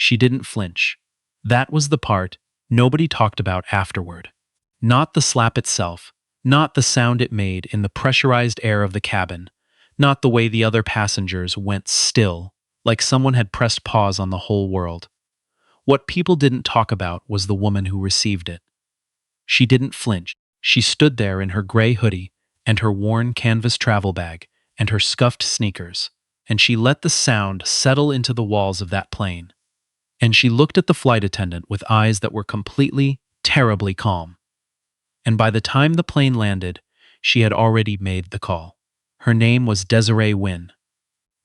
she didn't flinch. That was the part nobody talked about afterward. Not the slap itself, not the sound it made in the pressurized air of the cabin, not the way the other passengers went still, like someone had pressed pause on the whole world. What people didn't talk about was the woman who received it. She didn't flinch. She stood there in her gray hoodie and her worn canvas travel bag and her scuffed sneakers, and she let the sound settle into the walls of that plane. And she looked at the flight attendant with eyes that were completely, terribly calm. And by the time the plane landed, she had already made the call. Her name was Desiree Wynn.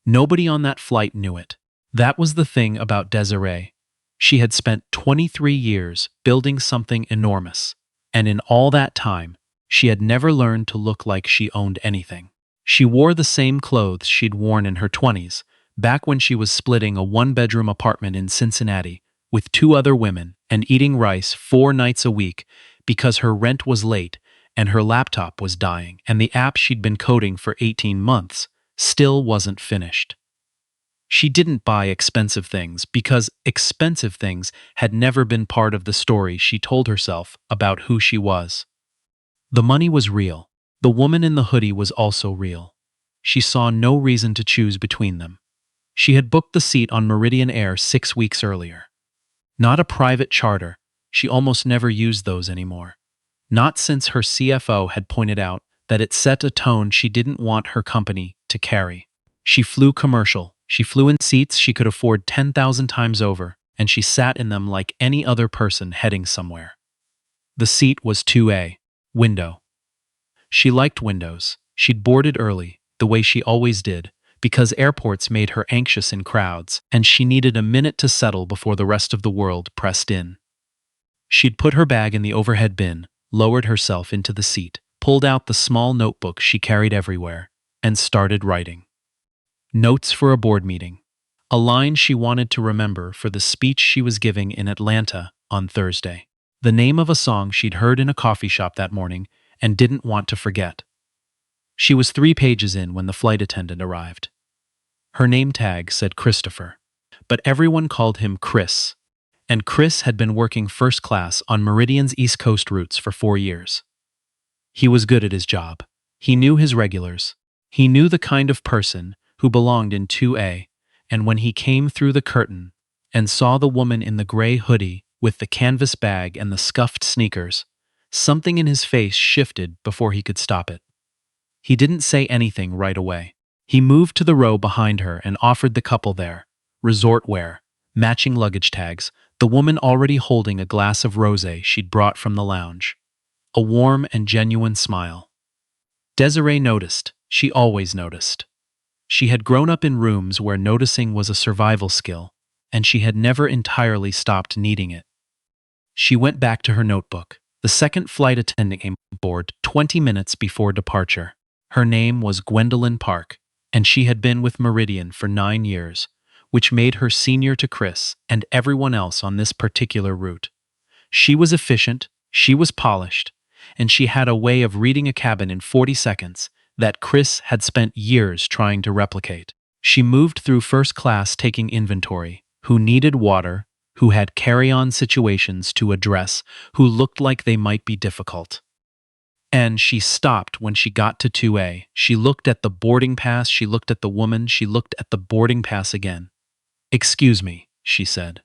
Nobody on that flight knew it. That was the thing about Desiree. She had spent 23 years building something enormous, and in all that time, she had never learned to look like she owned anything. She wore the same clothes she'd worn in her 20s, back when she was splitting a one-bedroom apartment in Cincinnati with 2 other women and eating rice 4 nights a week because her rent was late and her laptop was dying and the app she'd been coding for 18 months still wasn't finished. She didn't buy expensive things because expensive things had never been part of the story she told herself about who she was. The money was real. The woman in the hoodie was also real. She saw no reason to choose between them. She had booked the seat on Meridian Air 6 weeks earlier. Not a private charter. She almost never used those anymore. Not since her CFO had pointed out that it set a tone she didn't want her company to carry. She flew commercial. She flew in seats she could afford 10,000 times over, and she sat in them like any other person heading somewhere. The seat was 2A, window. She liked windows. She'd boarded early, the way she always did, because airports made her anxious in crowds, and she needed a minute to settle before the rest of the world pressed in. She'd put her bag in the overhead bin, lowered herself into the seat, pulled out the small notebook she carried everywhere, and started writing. Notes for a board meeting. A line she wanted to remember for the speech she was giving in Atlanta on Thursday. The name of a song she'd heard in a coffee shop that morning and didn't want to forget. She was 3 pages in when the flight attendant arrived. Her name tag said Christopher, but everyone called him Chris, and Chris had been working first class on Meridian's East Coast routes for 4 years. He was good at his job. He knew his regulars. He knew the kind of person who belonged in 2A, and when he came through the curtain and saw the woman in the gray hoodie with the canvas bag and the scuffed sneakers, something in his face shifted before he could stop it. He didn't say anything right away. He moved to the row behind her and offered the couple there, resort wear, matching luggage tags, the woman already holding a glass of rosé she'd brought from the lounge. A warm and genuine smile. Desiree noticed. She always noticed. She had grown up in rooms where noticing was a survival skill, and she had never entirely stopped needing it. She went back to her notebook. The second flight attendant came aboard 20 minutes before departure. Her name was Gwendolyn Park, and she had been with Meridian for 9 years, which made her senior to Chris and everyone else on this particular route. She was efficient, she was polished, and she had a way of reading a cabin in 40 seconds that Chris had spent years trying to replicate. She moved through first class taking inventory, who needed water, who had carry-on situations to address, who looked like they might be difficult. And she stopped when she got to 2A. She looked at the boarding pass, she looked at the woman, she looked at the boarding pass again. "Excuse me," she said.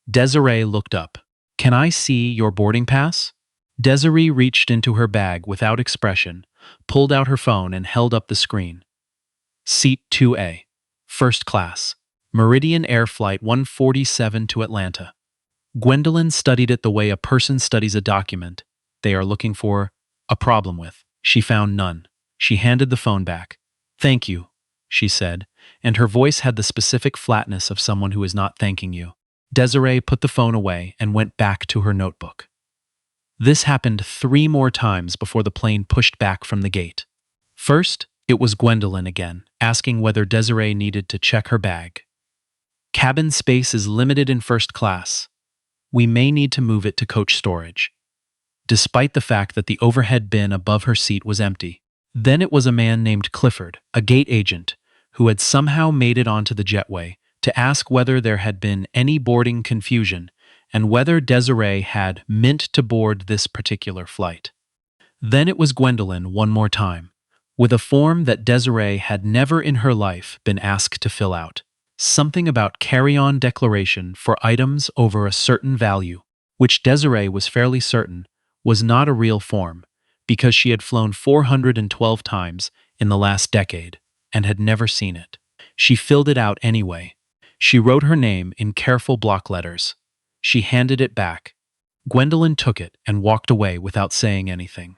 Desiree looked up. "Can I see your boarding pass?" Desiree reached into her bag without expression, pulled out her phone and held up the screen. Seat 2A, first class, Meridian Air Flight 147 to Atlanta. Gwendolyn studied it the way a person studies a document they are looking for a problem with. She found none. She handed the phone back. "Thank you," she said, and her voice had the specific flatness of someone who is not thanking you. Desiree put the phone away and went back to her notebook. This happened 3 more times before the plane pushed back from the gate. First, it was Gwendolyn again, asking whether Desiree needed to check her bag. "Cabin space is limited in first class. We may need to move it to coach storage," despite the fact that the overhead bin above her seat was empty. Then it was a man named Clifford, a gate agent, who had somehow made it onto the jetway to ask whether there had been any boarding confusion and whether Desiree had meant to board this particular flight. Then it was Gwendolyn one more time, with a form that Desiree had never in her life been asked to fill out. Something about carry-on declaration for items over a certain value, which Desiree was fairly certain was not a real form, because she had flown 412 times in the last decade and had never seen it. She filled it out anyway. She wrote her name in careful block letters. She handed it back. Gwendolyn took it and walked away without saying anything.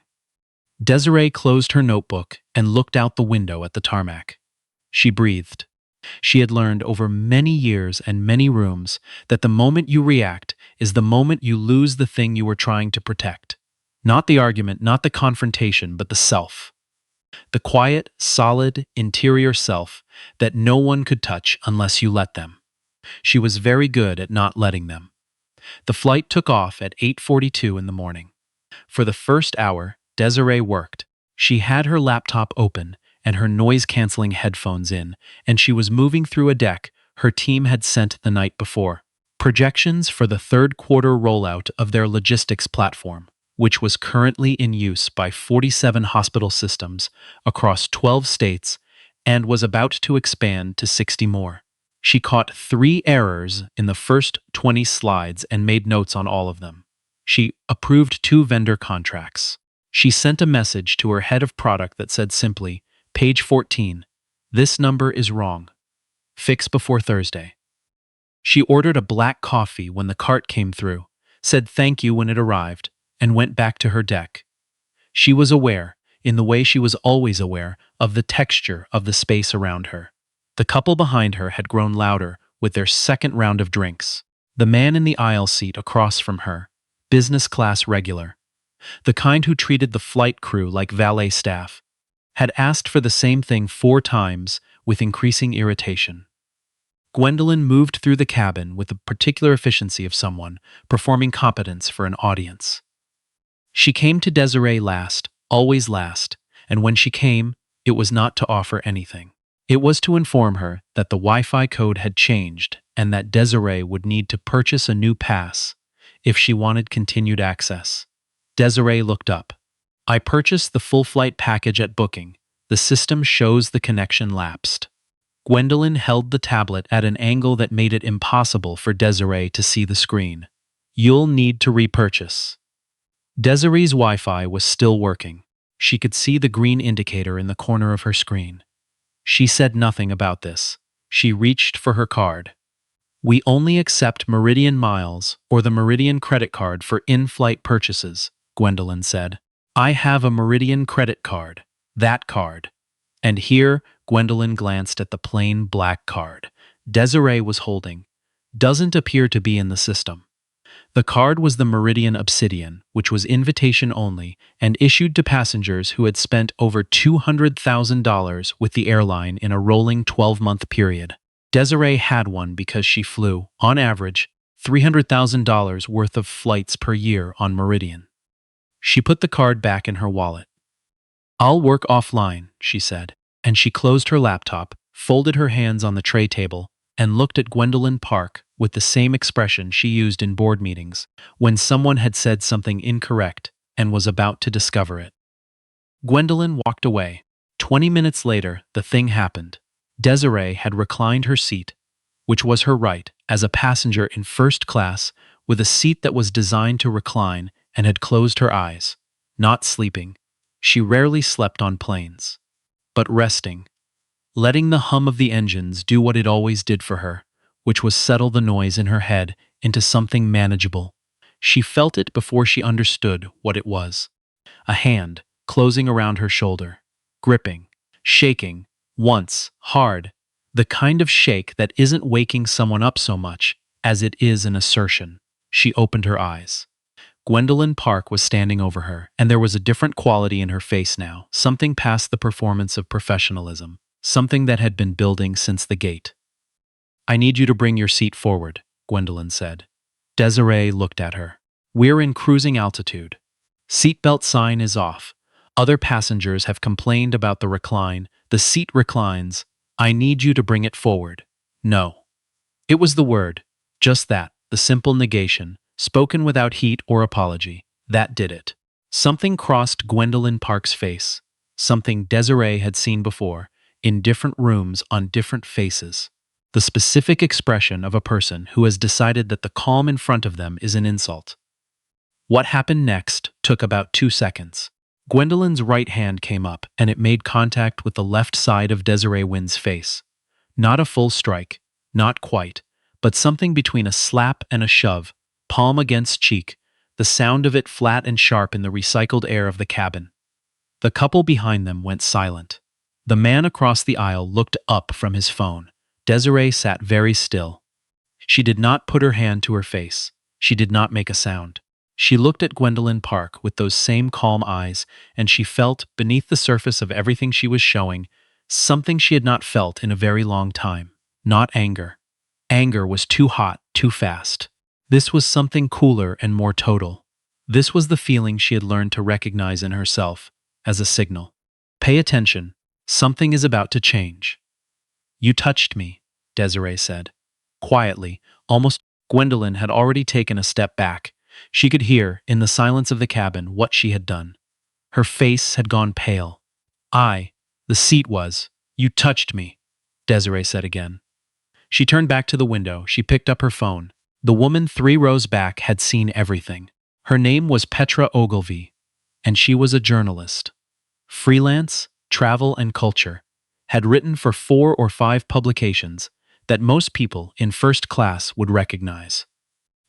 Desiree closed her notebook and looked out the window at the tarmac. She breathed. She had learned over many years and many rooms that the moment you react is the moment you lose the thing you were trying to protect. Not the argument, not the confrontation, but the self. The quiet, solid, interior self that no one could touch unless you let them. She was very good at not letting them. The flight took off at 8:42 in the morning. For the first hour, Desiree worked. She had her laptop open and her noise-canceling headphones in, and she was moving through a deck her team had sent the night before. Projections for the third-quarter rollout of their logistics platform, which was currently in use by 47 hospital systems across 12 states and was about to expand to 60 more. She caught 3 errors in the first 20 slides and made notes on all of them. She approved 2 vendor contracts. She sent a message to her head of product that said simply, "Page 14, this number is wrong. Fix before Thursday." She ordered a black coffee when the cart came through, said thank you when it arrived, and went back to her deck. She was aware, in the way she was always aware, of the texture of the space around her. The couple behind her had grown louder with their second round of drinks. The man in the aisle seat across from her, business class regular, the kind who treated the flight crew like valet staff, had asked for the same thing 4 times with increasing irritation. Gwendolyn moved through the cabin with the particular efficiency of someone performing competence for an audience. She came to Desiree last, always last, and when she came, it was not to offer anything. It was to inform her that the Wi-Fi code had changed and that Desiree would need to purchase a new pass if she wanted continued access. Desiree looked up. "I purchased the full flight package at booking. The system shows the connection lapsed." Gwendolyn held the tablet at an angle that made it impossible for Desiree to see the screen. "You'll need to repurchase." Desiree's Wi-Fi was still working. She could see the green indicator in the corner of her screen. She said nothing about this. She reached for her card. "We only accept Meridian Miles or the Meridian credit card for in-flight purchases," Gwendolyn said. "I have a Meridian credit card. That card." And here, Gwendolyn glanced at the plain black card Desiree was holding. "Doesn't appear to be in the system." The card was the Meridian Obsidian, which was invitation only and issued to passengers who had spent over $200,000 with the airline in a rolling 12-month period. Desiree had one because she flew, on average, $300,000 worth of flights per year on Meridian. She put the card back in her wallet. "I'll work offline," she said, and she closed her laptop, folded her hands on the tray table, and looked at Gwendolyn Park with the same expression she used in board meetings when someone had said something incorrect and was about to discover it. Gwendolyn walked away. 20 minutes later, the thing happened. Desiree had reclined her seat, which was her right, as a passenger in first class with a seat that was designed to recline, and had closed her eyes. Not sleeping. She rarely slept on planes. But resting. Letting the hum of the engines do what it always did for her, which was settle the noise in her head into something manageable. She felt it before she understood what it was. A hand closing around her shoulder, gripping, shaking, once, hard, the kind of shake that isn't waking someone up so much as it is an assertion. She opened her eyes. Gwendolyn Park was standing over her, and there was a different quality in her face now, something past the performance of professionalism, something that had been building since the gate. "I need you to bring your seat forward," Gwendolyn said. Desiree looked at her. "We're in cruising altitude. Seatbelt sign is off. Other passengers have complained about the recline. The seat reclines. I need you to bring it forward." "No." It was the word, just that, the simple negation, spoken without heat or apology, that did it. Something crossed Gwendolyn Park's face, something Desiree had seen before, in different rooms on different faces. The specific expression of a person who has decided that the calm in front of them is an insult. What happened next took about 2 seconds. Gwendolyn's right hand came up and it made contact with the left side of Desiree Wynn's face. Not a full strike, not quite, but something between a slap and a shove, palm against cheek, the sound of it flat and sharp in the recycled air of the cabin. The couple behind them went silent. The man across the aisle looked up from his phone. Desiree sat very still. She did not put her hand to her face. She did not make a sound. She looked at Gwendolyn Park with those same calm eyes, and she felt, beneath the surface of everything she was showing, something she had not felt in a very long time. Not anger. Anger was too hot, too fast. This was something cooler and more total. This was the feeling she had learned to recognize in herself as a signal. Pay attention. Something is about to change. You touched me, Desiree said. Quietly, almost. Gwendolyn had already taken a step back. She could hear, in the silence of the cabin, what she had done. Her face had gone pale. The seat was. You touched me, Desiree said again. She turned back to the window. She picked up her phone. The woman 3 rows back had seen everything. Her name was Petra Ogilvy, and she was a journalist. Freelance, travel and culture. Had written for 4 or 5 publications that most people in first class would recognize.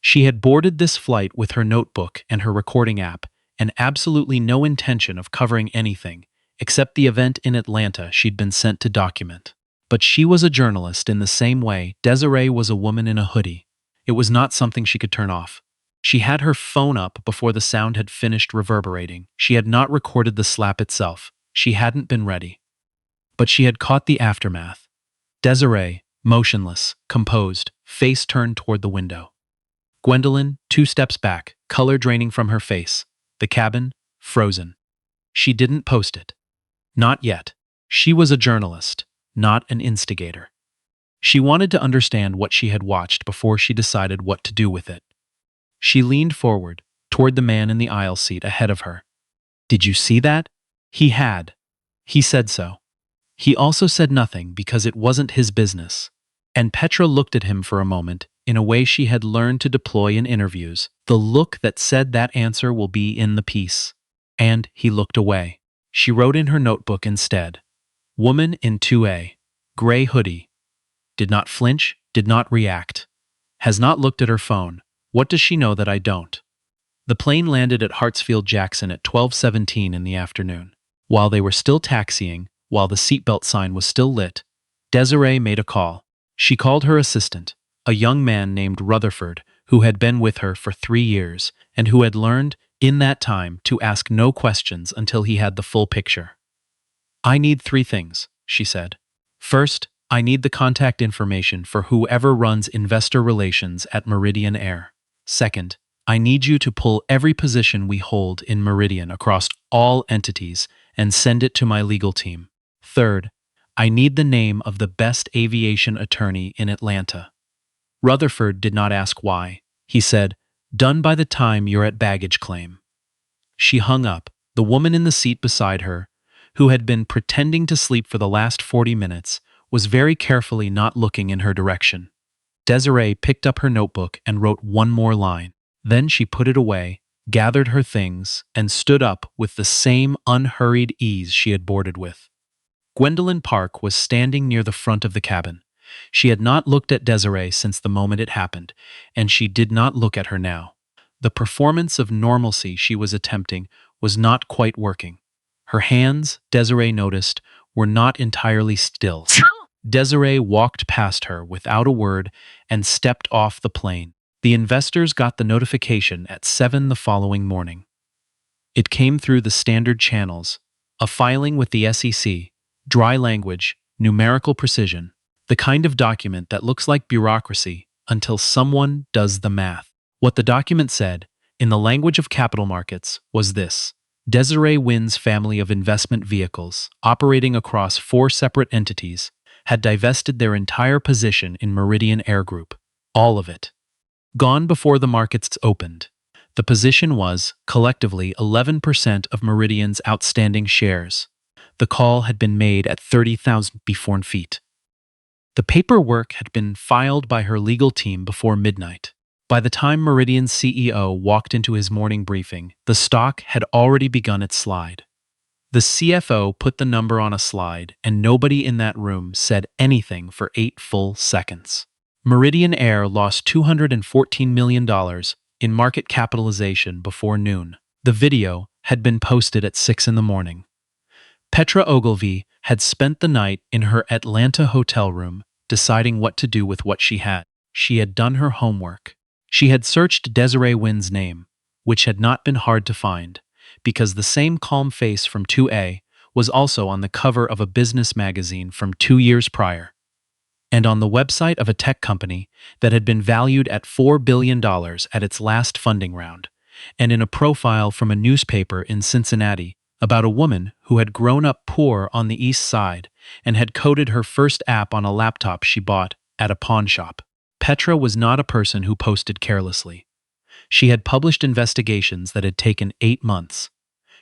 She had boarded this flight with her notebook and her recording app, and absolutely no intention of covering anything, except the event in Atlanta she'd been sent to document. But she was a journalist in the same way Desiree was a woman in a hoodie. It was not something she could turn off. She had her phone up before the sound had finished reverberating. She had not recorded the slap itself. She hadn't been ready. But she had caught the aftermath. Desiree, motionless, composed, face turned toward the window. Gwendolyn, 2 steps back, color draining from her face. The cabin, frozen. She didn't post it. Not yet. She was a journalist, not an instigator. She wanted to understand what she had watched before she decided what to do with it. She leaned forward, toward the man in the aisle seat ahead of her. Did you see that? He had. He said so. He also said nothing because it wasn't his business. And Petra looked at him for a moment, in a way she had learned to deploy in interviews, the look that said that answer will be in the piece. And he looked away. She wrote in her notebook instead. Woman in 2A. Gray hoodie. Did not flinch, did not react. Has not looked at her phone. What does she know that I don't? The plane landed at Hartsfield-Jackson at 12:17 in the afternoon. While they were still taxiing, while the seatbelt sign was still lit, Desiree made a call. She called her assistant, a young man named Rutherford, who had been with her for 3 years, and who had learned, in that time, to ask no questions until he had the full picture. I need 3 things, she said. First, I need the contact information for whoever runs investor relations at Meridian Air. Second, I need you to pull every position we hold in Meridian across all entities and send it to my legal team. Third, I need the name of the best aviation attorney in Atlanta. Rutherford did not ask why. He said, done by the time you're at baggage claim. She hung up. The woman in the seat beside her, who had been pretending to sleep for the last 40 minutes, was very carefully not looking in her direction. Desiree picked up her notebook and wrote one more line. Then she put it away, gathered her things, and stood up with the same unhurried ease she had boarded with. Gwendolyn Park was standing near the front of the cabin. She had not looked at Desiree since the moment it happened, and she did not look at her now. The performance of normalcy she was attempting was not quite working. Her hands, Desiree noticed, were not entirely still. Desiree walked past her without a word and stepped off the plane. The investors got the notification at 7 the following morning. It came through the standard channels, a filing with the SEC, dry language, numerical precision, the kind of document that looks like bureaucracy until someone does the math. What the document said, in the language of capital markets, was this: Desiree Wynn's family of investment vehicles, operating across 4 separate entities, had divested their entire position in Meridian Air Group. All of it. Gone before the markets opened. The position was, collectively, 11% of Meridian's outstanding shares. The call had been made at 30,000 before feet. The paperwork had been filed by her legal team before midnight. By the time Meridian's CEO walked into his morning briefing, the stock had already begun its slide. The CFO put the number on a slide, and nobody in that room said anything for 8 full seconds. Meridian Air lost $214 million in market capitalization before noon. The video had been posted at 6 in the morning. Petra Ogilvy had spent the night in her Atlanta hotel room deciding what to do with what she had. She had done her homework. She had searched Desiree Wynn's name, which had not been hard to find, because the same calm face from 2A was also on the cover of a business magazine from 2 years prior, and on the website of a tech company that had been valued at $4 billion at its last funding round, and in a profile from a newspaper in Cincinnati about a woman who had grown up poor on the East Side and had coded her first app on a laptop she bought at a pawnshop. Petra was not a person who posted carelessly. She had published investigations that had taken 8 months.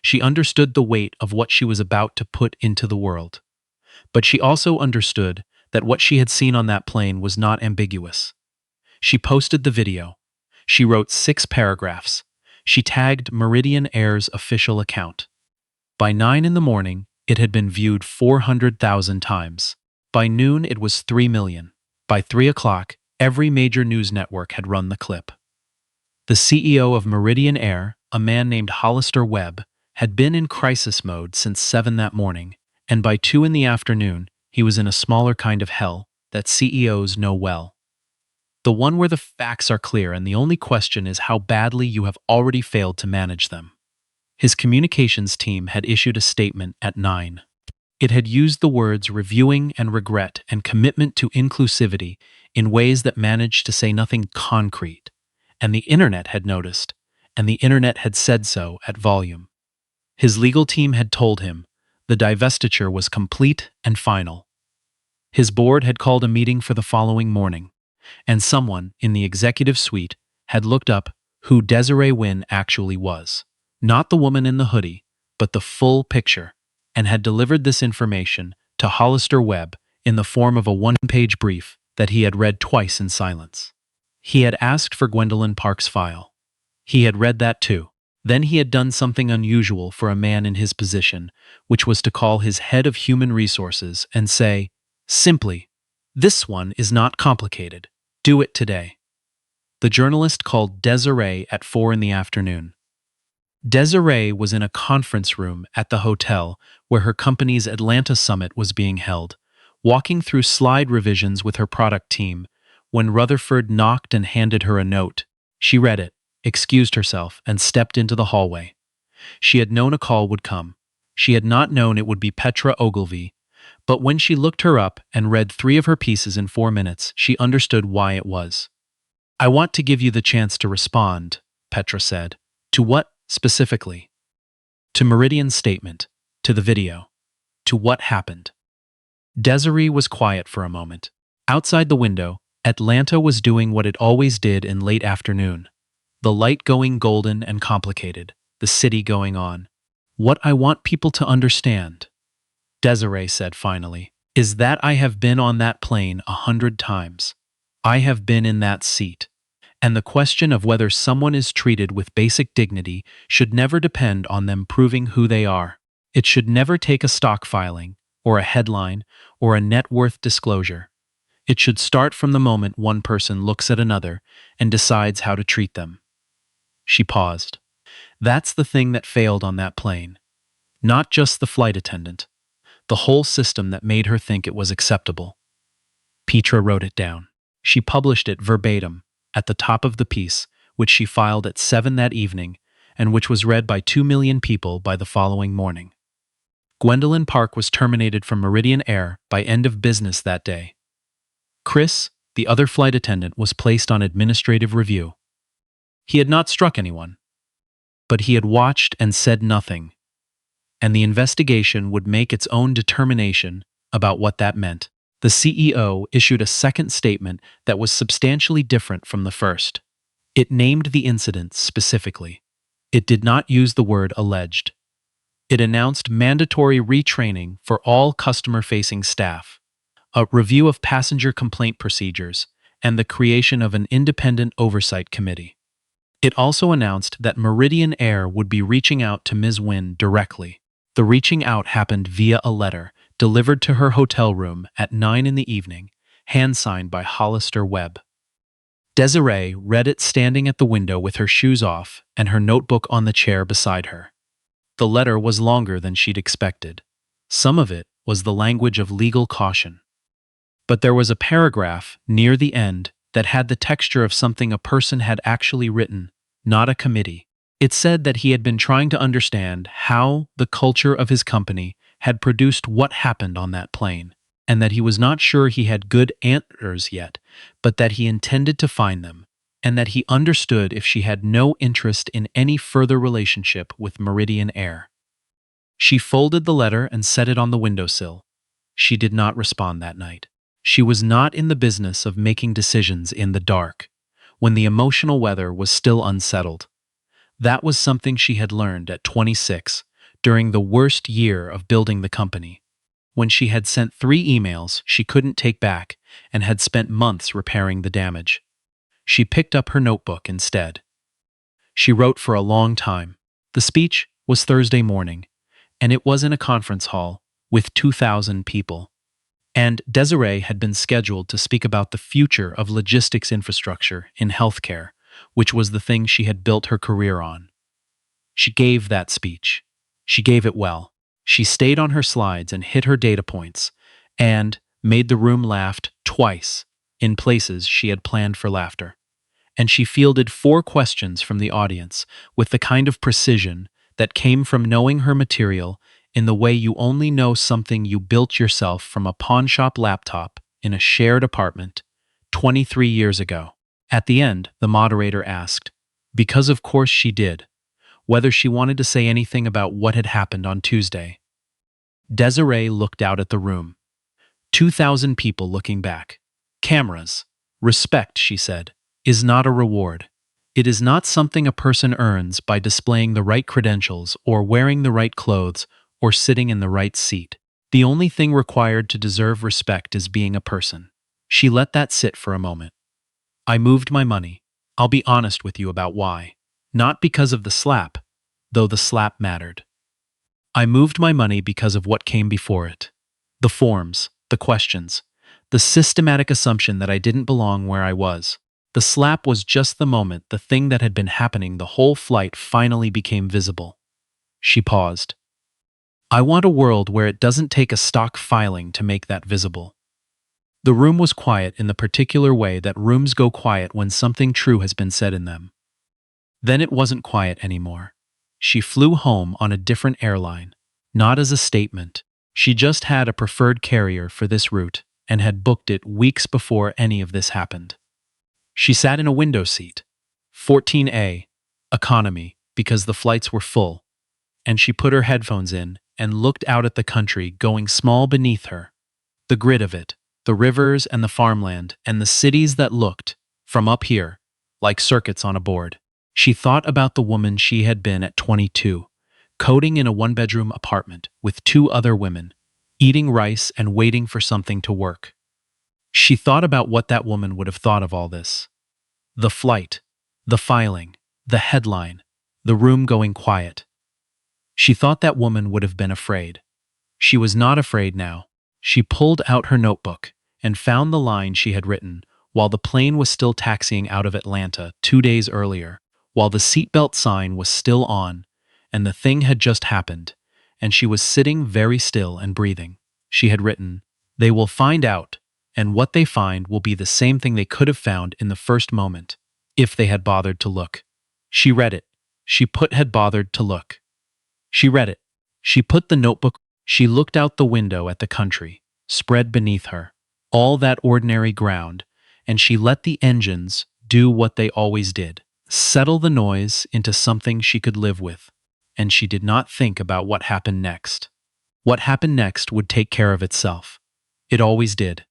She understood the weight of what she was about to put into the world. But she also understood that what she had seen on that plane was not ambiguous. She posted the video. She wrote 6 paragraphs. She tagged Meridian Air's official account. By 9 in the morning, it had been viewed 400,000 times. By noon, it was 3 million. By 3 o'clock, every major news network had run the clip. The CEO of Meridian Air, a man named Hollister Webb, had been in crisis mode since 7 that morning, and by 2 in the afternoon, he was in a smaller kind of hell that CEOs know well. The one where the facts are clear and the only question is how badly you have already failed to manage them. His communications team had issued a statement at 9. It had used the words reviewing and regret and commitment to inclusivity in ways that managed to say nothing concrete, and the internet had noticed, and the internet had said so at volume. His legal team had told him the divestiture was complete and final. His board had called a meeting for the following morning, and someone in the executive suite had looked up who Desiree Wynn actually was. Not the woman in the hoodie, but the full picture, and had delivered this information to Hollister Webb in the form of a 1-page brief that he had read twice in silence. He had asked for Gwendolyn Park's file. He had read that too. Then he had done something unusual for a man in his position, which was to call his head of human resources and say, simply, "This one is not complicated. Do it today." The journalist called Desiree at 4 in the afternoon. Desiree was in a conference room at the hotel where her company's Atlanta summit was being held, walking through slide revisions with her product team, when Rutherford knocked and handed her a note. She read it, excused herself, and stepped into the hallway. She had known a call would come. She had not known it would be Petra Ogilvy, but when she looked her up and read 3 of her pieces in 4 minutes, she understood why it was. "I want to give you the chance to respond," Petra said. "To what, specifically?" "To Meridian's statement, to the video, to what happened." Desiree was quiet for a moment. Outside the window, Atlanta was doing what it always did in late afternoon. The light going golden and complicated, the city going on. "What I want people to understand," Desiree said finally, "is that I have been on that plane 100 times. I have been in that seat. And the question of whether someone is treated with basic dignity should never depend on them proving who they are. It should never take a stock filing, or a headline, or a net worth disclosure. It should start from the moment one person looks at another and decides how to treat them." She paused. "That's the thing that failed on that plane. Not just the flight attendant. The whole system that made her think it was acceptable." Petra wrote it down. She published it verbatim, at the top of the piece, which she filed at 7 that evening, and which was read by 2 million people by the following morning. Gwendolyn Park was terminated from Meridian Air by end of business that day. Chris, the other flight attendant, was placed on administrative review. He had not struck anyone, but he had watched and said nothing, and the investigation would make its own determination about what that meant. The CEO issued a second statement that was substantially different from the first. It named the incident specifically. It did not use the word alleged. It announced mandatory retraining for all customer-facing staff, a review of passenger complaint procedures, and the creation of an independent oversight committee. It also announced that Meridian Air would be reaching out to Ms. Wynn directly. The reaching out happened via a letter delivered to her hotel room at 9 in the evening, hand-signed by Hollister Webb. Desiree read it standing at the window with her shoes off and her notebook on the chair beside her. The letter was longer than she'd expected. Some of it was the language of legal caution. But there was a paragraph near the end that had the texture of something a person had actually written, not a committee. It said that he had been trying to understand how the culture of his company had produced what happened on that plane, and that he was not sure he had good answers yet, but that he intended to find them, and that he understood if she had no interest in any further relationship with Meridian Air. She folded the letter and set it on the windowsill. She did not respond that night. She was not in the business of making decisions in the dark, when the emotional weather was still unsettled. That was something she had learned at 26, during the worst year of building the company, when she had sent 3 emails she couldn't take back and had spent months repairing the damage. She picked up her notebook instead. She wrote for a long time. The speech was Thursday morning, and it was in a conference hall with 2,000 people. And Desiree had been scheduled to speak about the future of logistics infrastructure in healthcare, which was the thing she had built her career on. She gave that speech. She gave it well. She stayed on her slides and hit her data points, and made the room laugh twice in places she had planned for laughter. And she fielded 4 questions from the audience with the kind of precision that came from knowing her material in the way you only know something you built yourself from a pawnshop laptop in a shared apartment 23 years ago. At the end, the moderator asked, because of course she did, whether she wanted to say anything about what had happened on Tuesday. Desiree looked out at the room. 2,000 people looking back. Cameras. Respect, she said, is not a reward. It is not something a person earns by displaying the right credentials or wearing the right clothes or sitting in the right seat. The only thing required to deserve respect is being a person. She let that sit for a moment. I moved my money. I'll be honest with you about why. Not because of the slap, though the slap mattered. I moved my money because of what came before it. The forms, the questions, the systematic assumption that I didn't belong where I was. The slap was just the moment the thing that had been happening the whole flight finally became visible. She paused. I want a world where it doesn't take a stock filing to make that visible. The room was quiet in the particular way that rooms go quiet when something true has been said in them. Then it wasn't quiet anymore. She flew home on a different airline, not as a statement. She just had a preferred carrier for this route and had booked it weeks before any of this happened. She sat in a window seat, 14A, economy, because the flights were full, and she put her headphones in and looked out at the country going small beneath her. The grid of it, the rivers and the farmland and the cities that looked, from up here, like circuits on a board. She thought about the woman she had been at 22, coding in a 1-bedroom apartment with 2 other women, eating rice and waiting for something to work. She thought about what that woman would have thought of all this. The flight, the filing, the headline, the room going quiet. She thought that woman would have been afraid. She was not afraid now. She pulled out her notebook and found the line she had written while the plane was still taxiing out of Atlanta 2 days earlier, while the seatbelt sign was still on, and the thing had just happened, and she was sitting very still and breathing. She had written, "They will find out, and what they find will be the same thing they could have found in the first moment, if they had bothered to look." She read it. Had bothered to look. She read it. She put the notebook. She looked out the window at the country, spread beneath her, all that ordinary ground, and she let the engines do what they always did, settle the noise into something she could live with, and she did not think about what happened next. What happened next would take care of itself. It always did.